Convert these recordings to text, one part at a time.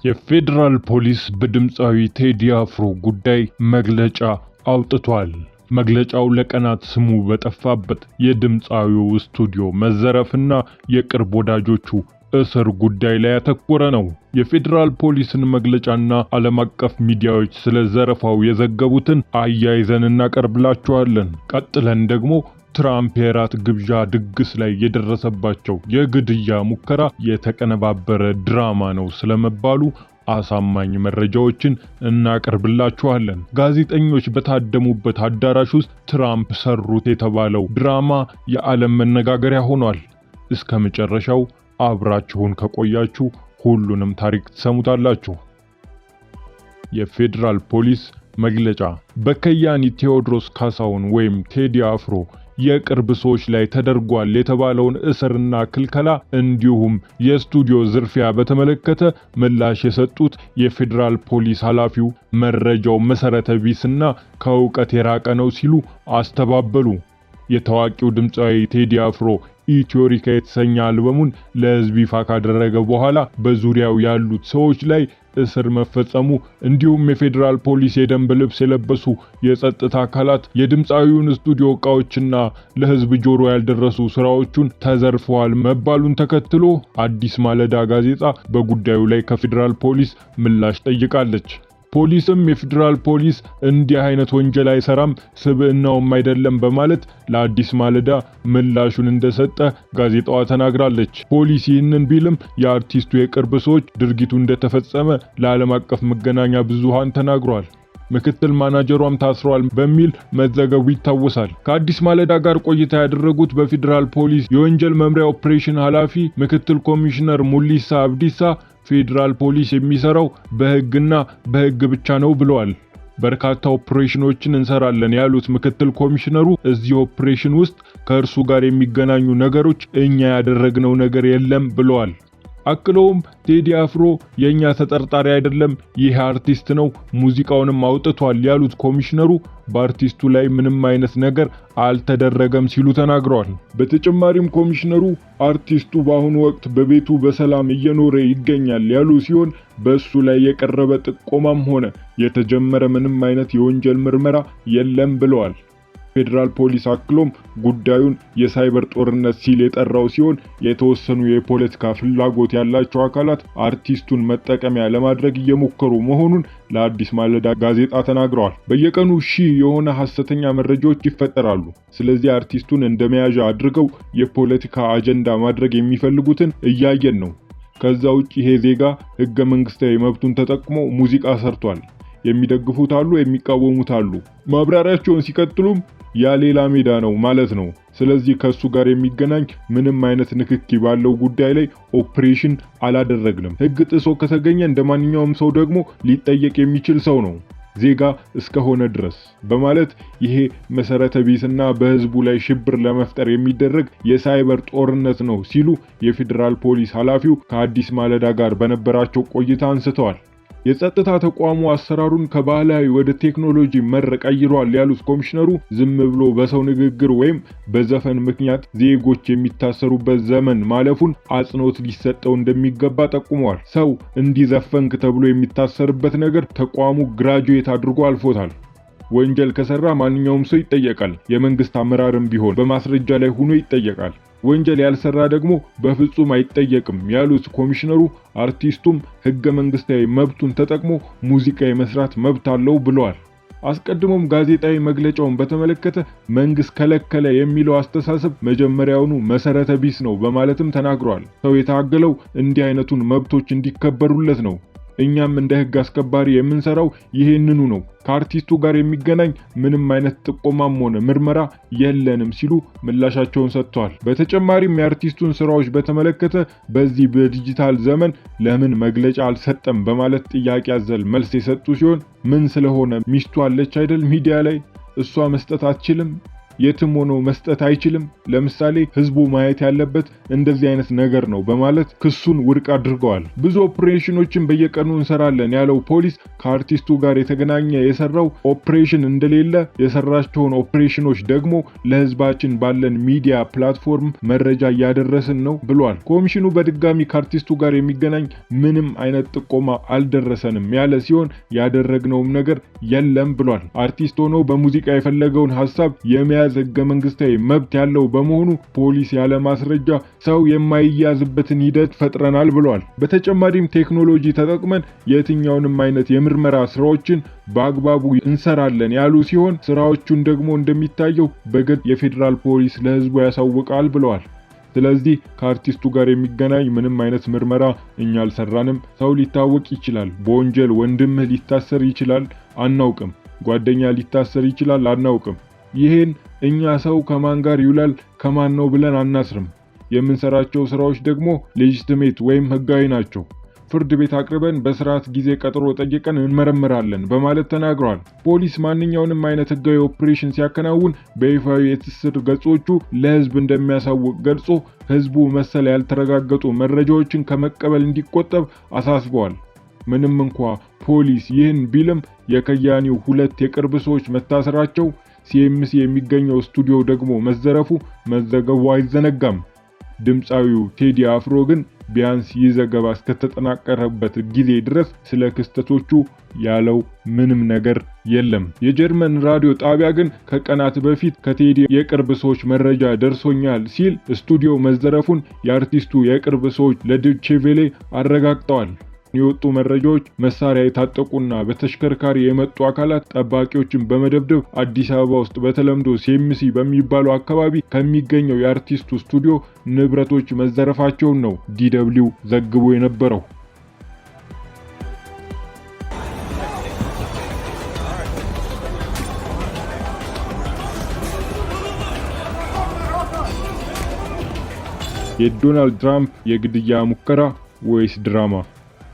የፌዴራል ፖሊስ በድምፃዊ ቴዲ አፍሮ ጉዳይ መግለጫ አውጥቷል። መግለጫው ለቀናት ስሙ በጠፋበት የድምፃዊው ስቱዲዮ መዘረፍና የቅርብ ወዳጆቹ እስር ጉዳይ ላይ ያተኮረ ነው። የፌዴራል ፖሊስን መግለጫና ዓለም አቀፍ ሚዲያዎች ስለ ዘረፋው የዘገቡትን አያይዘን እናቀርብላችኋለን። ቀጥለን ደግሞ ትራምፕ የራት ግብዣ ድግስ ላይ የደረሰባቸው የግድያ ሙከራ የተቀነባበረ ድራማ ነው ስለመባሉ አሳማኝ መረጃዎችን እናቀርብላችኋለን። ጋዜጠኞች በታደሙበት አዳራሽ ውስጥ ትራምፕ ሰሩት የተባለው ድራማ የዓለም መነጋገሪያ ሆኗል። እስከ መጨረሻው አብራችሁን ከቆያችሁ ሁሉንም ታሪክ ትሰሙታላችሁ። የፌዴራል ፖሊስ መግለጫ በከያኒ ቴዎድሮስ ካሳሁን ወይም ቴዲ አፍሮ የቅርብ ሰዎች ላይ ተደርጓል የተባለውን እስርና ክልከላ እንዲሁም የስቱዲዮ ዝርፊያ በተመለከተ ምላሽ የሰጡት የፌዴራል ፖሊስ ኃላፊው መረጃው መሰረተ ቢስና ከእውቀት የራቀ ነው ሲሉ አስተባበሉ። የታዋቂው ድምፃዊ ቴዲ አፍሮ ኢትዮሪካ የተሰኘ አልበሙን ለሕዝብ ይፋ ካደረገ በኋላ በዙሪያው ያሉት ሰዎች ላይ እስር መፈጸሙ እንዲሁም የፌዴራል ፖሊስ የደንብ ልብስ የለበሱ የጸጥታ አካላት የድምፃዊውን ስቱዲዮ ዕቃዎችና ለሕዝብ ጆሮ ያልደረሱ ስራዎቹን ተዘርፈዋል መባሉን ተከትሎ አዲስ ማለዳ ጋዜጣ በጉዳዩ ላይ ከፌዴራል ፖሊስ ምላሽ ጠይቃለች። ፖሊስም የፌዴራል ፖሊስ እንዲህ አይነት ወንጀል አይሰራም፣ ስብዕናውም አይደለም በማለት ለአዲስ ማለዳ ምላሹን እንደሰጠ ጋዜጣዋ ተናግራለች። ፖሊስ ይህንን ቢልም የአርቲስቱ የቅርብ ሰዎች ድርጊቱ እንደተፈጸመ ለዓለም አቀፍ መገናኛ ብዙሃን ተናግሯል። ምክትል ማናጀሯም ታስሯል በሚል መዘገቡ ይታወሳል። ከአዲስ ማለዳ ጋር ቆይታ ያደረጉት በፌዴራል ፖሊስ የወንጀል መምሪያ ኦፕሬሽን ኃላፊ ምክትል ኮሚሽነር ሙሊሳ አብዲሳ ፌዴራል ፖሊስ የሚሰራው በሕግና በሕግ ብቻ ነው ብለዋል። በርካታ ኦፕሬሽኖችን እንሰራለን ያሉት ምክትል ኮሚሽነሩ እዚህ ኦፕሬሽን ውስጥ ከእርሱ ጋር የሚገናኙ ነገሮች እኛ ያደረግነው ነገር የለም ብለዋል። አክለውም ቴዲ አፍሮ የኛ ተጠርጣሪ አይደለም፣ ይህ አርቲስት ነው፣ ሙዚቃውንም አውጥቷል ያሉት ኮሚሽነሩ በአርቲስቱ ላይ ምንም አይነት ነገር አልተደረገም ሲሉ ተናግረዋል። በተጨማሪም ኮሚሽነሩ አርቲስቱ በአሁኑ ወቅት በቤቱ በሰላም እየኖረ ይገኛል ያሉ ሲሆን በእሱ ላይ የቀረበ ጥቆማም ሆነ የተጀመረ ምንም አይነት የወንጀል ምርመራ የለም ብለዋል። ፌዴራል ፖሊስ አክሎም ጉዳዩን የሳይበር ጦርነት ሲል የጠራው ሲሆን የተወሰኑ የፖለቲካ ፍላጎት ያላቸው አካላት አርቲስቱን መጠቀሚያ ለማድረግ እየሞከሩ መሆኑን ለአዲስ ማለዳ ጋዜጣ ተናግረዋል። በየቀኑ ሺህ የሆነ ሐሰተኛ መረጃዎች ይፈጠራሉ። ስለዚህ አርቲስቱን እንደ መያዣ አድርገው የፖለቲካ አጀንዳ ማድረግ የሚፈልጉትን እያየን ነው። ከዛ ውጪ ይሄ ዜጋ ሕገ መንግስታዊ መብቱን ተጠቅሞ ሙዚቃ ሰርቷል። የሚደግፉት አሉ፣ የሚቃወሙት አሉ። ማብራሪያቸውን ሲቀጥሉም ያ ሌላ ሜዳ ነው ማለት ነው። ስለዚህ ከሱ ጋር የሚገናኝ ምንም አይነት ንክኪ ባለው ጉዳይ ላይ ኦፕሬሽን አላደረግንም። ሕግ ጥሶ ከተገኘ እንደማንኛውም ሰው ደግሞ ሊጠየቅ የሚችል ሰው ነው ዜጋ እስከሆነ ድረስ በማለት ይሄ መሰረተ ቢስና በህዝቡ ላይ ሽብር ለመፍጠር የሚደረግ የሳይበር ጦርነት ነው ሲሉ የፌዴራል ፖሊስ ኃላፊው ከአዲስ ማለዳ ጋር በነበራቸው ቆይታ አንስተዋል። የጸጥታ ተቋሙ አሰራሩን ከባህላዊ ወደ ቴክኖሎጂ መር ቀይሯል ያሉት ኮሚሽነሩ ዝም ብሎ በሰው ንግግር ወይም በዘፈን ምክንያት ዜጎች የሚታሰሩበት ዘመን ማለፉን አጽንኦት ሊሰጠው እንደሚገባ ጠቁመዋል። ሰው እንዲዘፈንክ ተብሎ የሚታሰርበት ነገር ተቋሙ ግራጁዌት አድርጎ አልፎታል። ወንጀል ከሰራ ማንኛውም ሰው ይጠየቃል። የመንግስት አመራርም ቢሆን በማስረጃ ላይ ሆኖ ይጠየቃል። ወንጀል ያልሰራ ደግሞ በፍጹም አይጠየቅም ያሉት ኮሚሽነሩ አርቲስቱም ሕገ መንግስታዊ መብቱን ተጠቅሞ ሙዚቃ የመስራት መብት አለው ብለዋል። አስቀድሞም ጋዜጣዊ መግለጫውን በተመለከተ መንግስት ከለከለ የሚለው አስተሳሰብ መጀመሪያውኑ መሰረተ ቢስ ነው በማለትም ተናግረዋል። ሰው የታገለው እንዲህ አይነቱን መብቶች እንዲከበሩለት ነው። እኛም እንደ ሕግ አስከባሪ የምንሰራው ይሄንኑ ነው። ከአርቲስቱ ጋር የሚገናኝ ምንም አይነት ጥቆማም ሆነ ምርመራ የለንም ሲሉ ምላሻቸውን ሰጥተዋል። በተጨማሪም የአርቲስቱን ስራዎች በተመለከተ በዚህ በዲጂታል ዘመን ለምን መግለጫ አልሰጠም በማለት ጥያቄ አዘል መልስ የሰጡ ሲሆን ምን ስለሆነ ሚስቱ አለች አይደል ሚዲያ ላይ እሷ መስጠት አትችልም የትም ሆኖ መስጠት አይችልም? ለምሳሌ ህዝቡ ማየት ያለበት እንደዚህ አይነት ነገር ነው በማለት ክሱን ውድቅ አድርገዋል። ብዙ ኦፕሬሽኖችን በየቀኑ እንሰራለን ያለው ፖሊስ ከአርቲስቱ ጋር የተገናኘ የሰራው ኦፕሬሽን እንደሌለ፣ የሰራቸውን ኦፕሬሽኖች ደግሞ ለህዝባችን ባለን ሚዲያ ፕላትፎርም መረጃ እያደረስን ነው ብሏል። ኮሚሽኑ በድጋሚ ከአርቲስቱ ጋር የሚገናኝ ምንም አይነት ጥቆማ አልደረሰንም ያለ ሲሆን ያደረግነውም ነገር የለም ብሏል። አርቲስት ሆኖ በሙዚቃ የፈለገውን ሐሳብ የመያዝ ህገ መንግስታዊ መብት ያለው በመሆኑ ፖሊስ ያለ ማስረጃ ሰው የማይያዝበትን ሂደት ፈጥረናል ብሏል። በተጨማሪም ቴክኖሎጂ ተጠቅመን የትኛውንም አይነት የምርመራ ስራዎችን በአግባቡ እንሰራለን ያሉ ሲሆን ስራዎቹን ደግሞ እንደሚታየው በግድ የፌዴራል ፖሊስ ለህዝቡ ያሳውቃል ብለዋል። ስለዚህ ከአርቲስቱ ጋር የሚገናኝ ምንም አይነት ምርመራ እኛ አልሰራንም። ሰው ሊታወቅ ይችላል፣ በወንጀል ወንድምህ ሊታሰር ይችላል፣ አናውቅም። ጓደኛ ሊታሰር ይችላል፣ አናውቅም። ይሄን እኛ ሰው ከማን ጋር ይውላል ከማን ነው ብለን አናስርም። የምንሰራቸው ስራዎች ደግሞ ሌጂቲሜት ወይም ህጋዊ ናቸው። ፍርድ ቤት አቅርበን በስርዓት ጊዜ ቀጠሮ ጠይቀን እንመረምራለን በማለት ተናግረዋል። ፖሊስ ማንኛውንም አይነት ህጋዊ ኦፕሬሽን ሲያከናውን በይፋዊ የትስስር ገጾቹ ለህዝብ እንደሚያሳውቅ ገልጾ ህዝቡ መሰል ያልተረጋገጡ መረጃዎችን ከመቀበል እንዲቆጠብ አሳስበዋል። ምንም እንኳ ፖሊስ ይህን ቢልም የከያኒው 2 የቅርብ ሰዎች መታሰራቸው፣ ሲኤምሲ የሚገኘው ስቱዲዮ ደግሞ መዘረፉ መዘገቡ አይዘነጋም። ድምፃዊው ቴዲ አፍሮ ግን ቢያንስ ይህ ዘገባ እስከተጠናቀረበት ጊዜ ድረስ ስለ ክስተቶቹ ያለው ምንም ነገር የለም። የጀርመን ራዲዮ ጣቢያ ግን ከቀናት በፊት ከቴዲ የቅርብ ሰዎች መረጃ ደርሶኛል ሲል ስቱዲዮ መዘረፉን የአርቲስቱ የቅርብ ሰዎች ለዶይቼ ቬለ አረጋግጠዋል። የወጡ መረጃዎች መሳሪያ የታጠቁና በተሽከርካሪ የመጡ አካላት ጠባቂዎችን በመደብደብ አዲስ አበባ ውስጥ በተለምዶ ሲኤምሲ በሚባለው አካባቢ ከሚገኘው የአርቲስቱ ስቱዲዮ ንብረቶች መዘረፋቸውን ነው ዲደብሊው ዘግቦ የነበረው። የዶናልድ ትራምፕ የግድያ ሙከራ ወይስ ድራማ?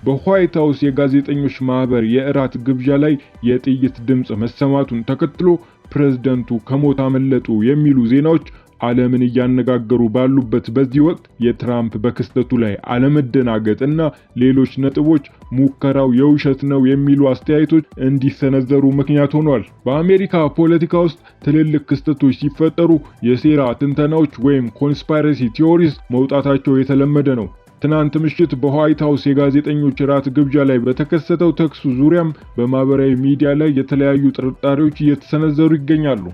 በዋይት ሃውስ የጋዜጠኞች ማህበር የእራት ግብዣ ላይ የጥይት ድምጽ መሰማቱን ተከትሎ ፕሬዝዳንቱ ከሞት አመለጡ የሚሉ ዜናዎች ዓለምን እያነጋገሩ ባሉበት በዚህ ወቅት የትራምፕ በክስተቱ ላይ አለመደናገጥና ሌሎች ነጥቦች ሙከራው የውሸት ነው የሚሉ አስተያየቶች እንዲሰነዘሩ ምክንያት ሆኗል። በአሜሪካ ፖለቲካ ውስጥ ትልልቅ ክስተቶች ሲፈጠሩ የሴራ ትንተናዎች ወይም ኮንስፓይረሲ ቲዮሪስ መውጣታቸው የተለመደ ነው። ትናንት ምሽት በዋይት ሃውስ የጋዜጠኞች ራት ግብዣ ላይ በተከሰተው ተኩስ ዙሪያም በማህበራዊ ሚዲያ ላይ የተለያዩ ጥርጣሬዎች እየተሰነዘሩ ይገኛሉ።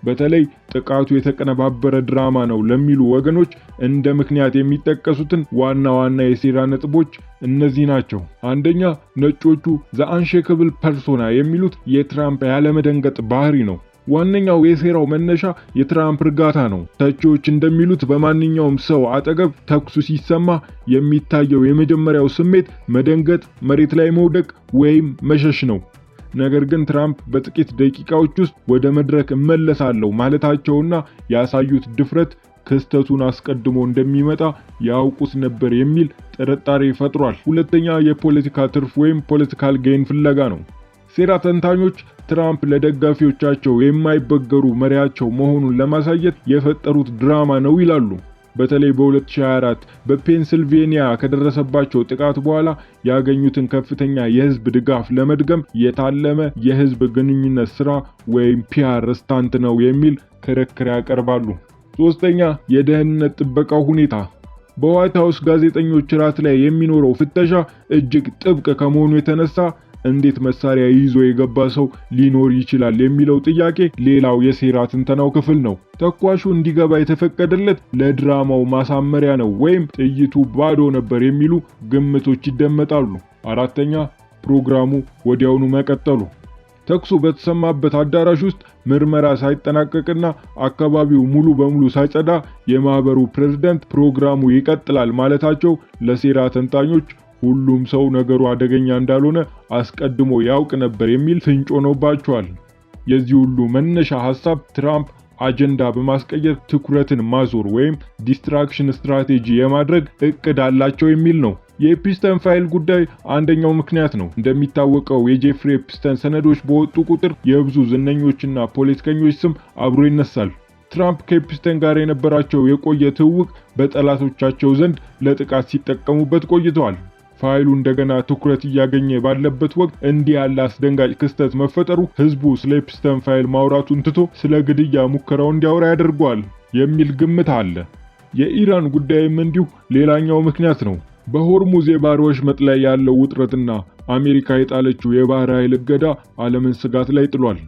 በተለይ ጥቃቱ የተቀነባበረ ድራማ ነው ለሚሉ ወገኖች እንደ ምክንያት የሚጠቀሱትን ዋና ዋና የሴራ ነጥቦች እነዚህ ናቸው። አንደኛ፣ ነጮቹ ዘ አንሼከብል ፐርሶና የሚሉት የትራምፕ ያለመደንገጥ ባህሪ ነው። ዋነኛው የሴራው መነሻ የትራምፕ እርጋታ ነው። ተቺዎች እንደሚሉት በማንኛውም ሰው አጠገብ ተኩሱ ሲሰማ የሚታየው የመጀመሪያው ስሜት መደንገጥ፣ መሬት ላይ መውደቅ ወይም መሸሽ ነው። ነገር ግን ትራምፕ በጥቂት ደቂቃዎች ውስጥ ወደ መድረክ እመለሳለሁ ማለታቸውና ያሳዩት ድፍረት ክስተቱን አስቀድሞ እንደሚመጣ ያውቁት ነበር የሚል ጥርጣሬ ፈጥሯል። ሁለተኛ፣ የፖለቲካ ትርፍ ወይም ፖለቲካል ጌን ፍለጋ ነው። ሴራ ተንታኞች ትራምፕ ለደጋፊዎቻቸው የማይበገሩ መሪያቸው መሆኑን ለማሳየት የፈጠሩት ድራማ ነው ይላሉ። በተለይ በ2024 በፔንሲልቬኒያ ከደረሰባቸው ጥቃት በኋላ ያገኙትን ከፍተኛ የህዝብ ድጋፍ ለመድገም የታለመ የህዝብ ግንኙነት ስራ ወይም ፒአር ስታንት ነው የሚል ክርክር ያቀርባሉ። ሶስተኛ፣ የደህንነት ጥበቃው ሁኔታ። በዋይት ሃውስ ጋዜጠኞች ራት ላይ የሚኖረው ፍተሻ እጅግ ጥብቅ ከመሆኑ የተነሳ እንዴት መሳሪያ ይዞ የገባ ሰው ሊኖር ይችላል የሚለው ጥያቄ ሌላው የሴራ ትንተናው ክፍል ነው። ተኳሹ እንዲገባ የተፈቀደለት ለድራማው ማሳመሪያ ነው ወይም ጥይቱ ባዶ ነበር የሚሉ ግምቶች ይደመጣሉ። አራተኛ፣ ፕሮግራሙ ወዲያውኑ መቀጠሉ። ተኩሱ በተሰማበት አዳራሽ ውስጥ ምርመራ ሳይጠናቀቅና አካባቢው ሙሉ በሙሉ ሳይጸዳ የማህበሩ ፕሬዝዳንት ፕሮግራሙ ይቀጥላል ማለታቸው ለሴራ ተንታኞች ሁሉም ሰው ነገሩ አደገኛ እንዳልሆነ አስቀድሞ ያውቅ ነበር የሚል ፍንጭ ሆኖባቸዋል። የዚህ ሁሉ መነሻ ሐሳብ ትራምፕ አጀንዳ በማስቀየር ትኩረትን ማዞር ወይም ዲስትራክሽን ስትራቴጂ የማድረግ እቅድ አላቸው የሚል ነው። የኤፕስታይን ፋይል ጉዳይ አንደኛው ምክንያት ነው። እንደሚታወቀው የጄፍሪ ኤፕስታይን ሰነዶች በወጡ ቁጥር የብዙ ዝነኞችና ፖለቲከኞች ስም አብሮ ይነሳል። ትራምፕ ከኤፕስታይን ጋር የነበራቸው የቆየ ትውውቅ በጠላቶቻቸው ዘንድ ለጥቃት ሲጠቀሙበት ቆይተዋል። ፋይሉ እንደገና ትኩረት እያገኘ ባለበት ወቅት እንዲህ ያለ አስደንጋጭ ክስተት መፈጠሩ ህዝቡ ስለ ኤፕስታይን ፋይል ማውራቱን ትቶ ስለ ግድያ ሙከራው እንዲያወራ ያደርገዋል የሚል ግምት አለ። የኢራን ጉዳይም እንዲሁ ሌላኛው ምክንያት ነው። በሆርሙዝ የባህር ወሽመጥ ላይ ያለው ውጥረትና አሜሪካ የጣለችው የባህር ኃይል እገዳ ዓለምን ስጋት ላይ ጥሏል።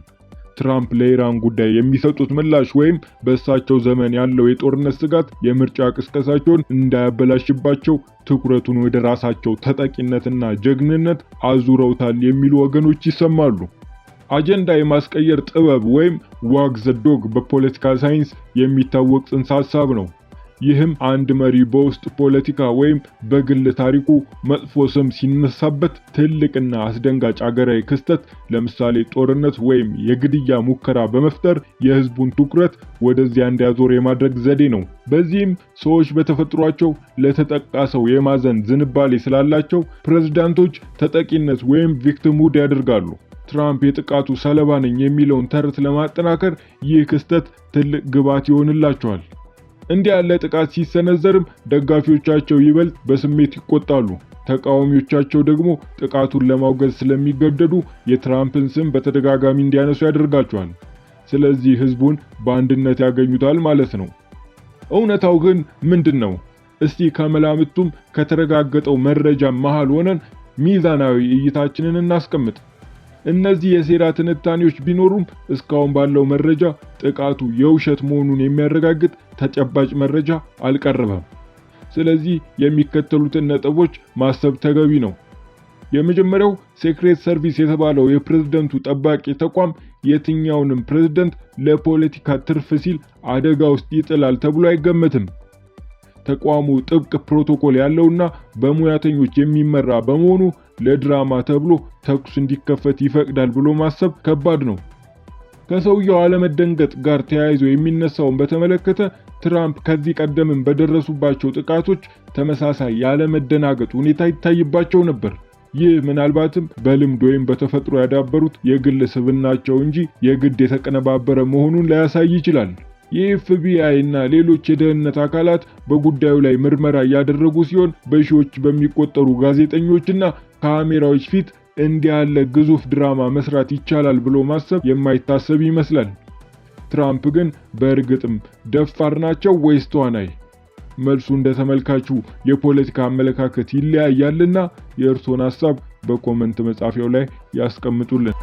ትራምፕ ለኢራን ጉዳይ የሚሰጡት ምላሽ ወይም በእሳቸው ዘመን ያለው የጦርነት ስጋት የምርጫ ቅስቀሳቸውን እንዳያበላሽባቸው ትኩረቱን ወደ ራሳቸው ተጠቂነትና ጀግንነት አዙረውታል የሚሉ ወገኖች ይሰማሉ። አጀንዳ የማስቀየር ጥበብ ወይም ዋግ ዘ ዶግ በፖለቲካ ሳይንስ የሚታወቅ ጽንሰ ሐሳብ ነው። ይህም አንድ መሪ በውስጥ ፖለቲካ ወይም በግል ታሪኩ መጥፎ ስም ሲነሳበት ትልቅና አስደንጋጭ አገራዊ ክስተት ለምሳሌ ጦርነት ወይም የግድያ ሙከራ በመፍጠር የህዝቡን ትኩረት ወደዚያ እንዲያዞር የማድረግ ዘዴ ነው። በዚህም ሰዎች በተፈጥሯቸው ለተጠቃ ሰው የማዘን ዝንባሌ ስላላቸው ፕሬዝዳንቶች ተጠቂነት ወይም ቪክቲምሁድ ያደርጋሉ። ትራምፕ የጥቃቱ ሰለባ ነኝ የሚለውን ተረት ለማጠናከር ይህ ክስተት ትልቅ ግብዓት ይሆንላቸዋል። እንዲህ ያለ ጥቃት ሲሰነዘርም ደጋፊዎቻቸው ይበልጥ በስሜት ይቆጣሉ። ተቃዋሚዎቻቸው ደግሞ ጥቃቱን ለማውገዝ ስለሚገደዱ የትራምፕን ስም በተደጋጋሚ እንዲያነሱ ያደርጋቸዋል። ስለዚህ ህዝቡን በአንድነት ያገኙታል ማለት ነው። እውነታው ግን ምንድነው? እስቲ ከመላምቱም ከተረጋገጠው መረጃ መሃል ሆነን ሚዛናዊ እይታችንን እናስቀምጥ። እነዚህ የሴራ ትንታኔዎች ቢኖሩም እስካሁን ባለው መረጃ ጥቃቱ የውሸት መሆኑን የሚያረጋግጥ ተጨባጭ መረጃ አልቀረበም። ስለዚህ የሚከተሉትን ነጥቦች ማሰብ ተገቢ ነው። የመጀመሪያው ሴክሬት ሰርቪስ የተባለው የፕሬዝዳንቱ ጠባቂ ተቋም የትኛውንም ፕሬዝዳንት ለፖለቲካ ትርፍ ሲል አደጋ ውስጥ ይጥላል ተብሎ አይገመትም። ተቋሙ ጥብቅ ፕሮቶኮል ያለውና በሙያተኞች የሚመራ በመሆኑ ለድራማ ተብሎ ተኩስ እንዲከፈት ይፈቅዳል ብሎ ማሰብ ከባድ ነው። ከሰውየው አለመደንገጥ ጋር ተያይዞ የሚነሳውን በተመለከተ ትራምፕ ከዚህ ቀደምም በደረሱባቸው ጥቃቶች ተመሳሳይ ያለመደናገጥ ሁኔታ ይታይባቸው ነበር። ይህ ምናልባትም በልምድ ወይም በተፈጥሮ ያዳበሩት የግል ስብዕናቸው እንጂ የግድ የተቀነባበረ መሆኑን ላያሳይ ይችላል። የኤፍቢአይ እና ሌሎች የደህንነት አካላት በጉዳዩ ላይ ምርመራ እያደረጉ ሲሆን በሺዎች በሚቆጠሩ ጋዜጠኞችና ካሜራዎች ፊት እንዲህ ያለ ግዙፍ ድራማ መስራት ይቻላል ብሎ ማሰብ የማይታሰብ ይመስላል። ትራምፕ ግን በእርግጥም ደፋር ናቸው ወይስ ተዋናይ? መልሱ እንደተመልካቹ የፖለቲካ አመለካከት ይለያያልና የእርሶን ሐሳብ በኮመንት መጻፊያው ላይ ያስቀምጡልን።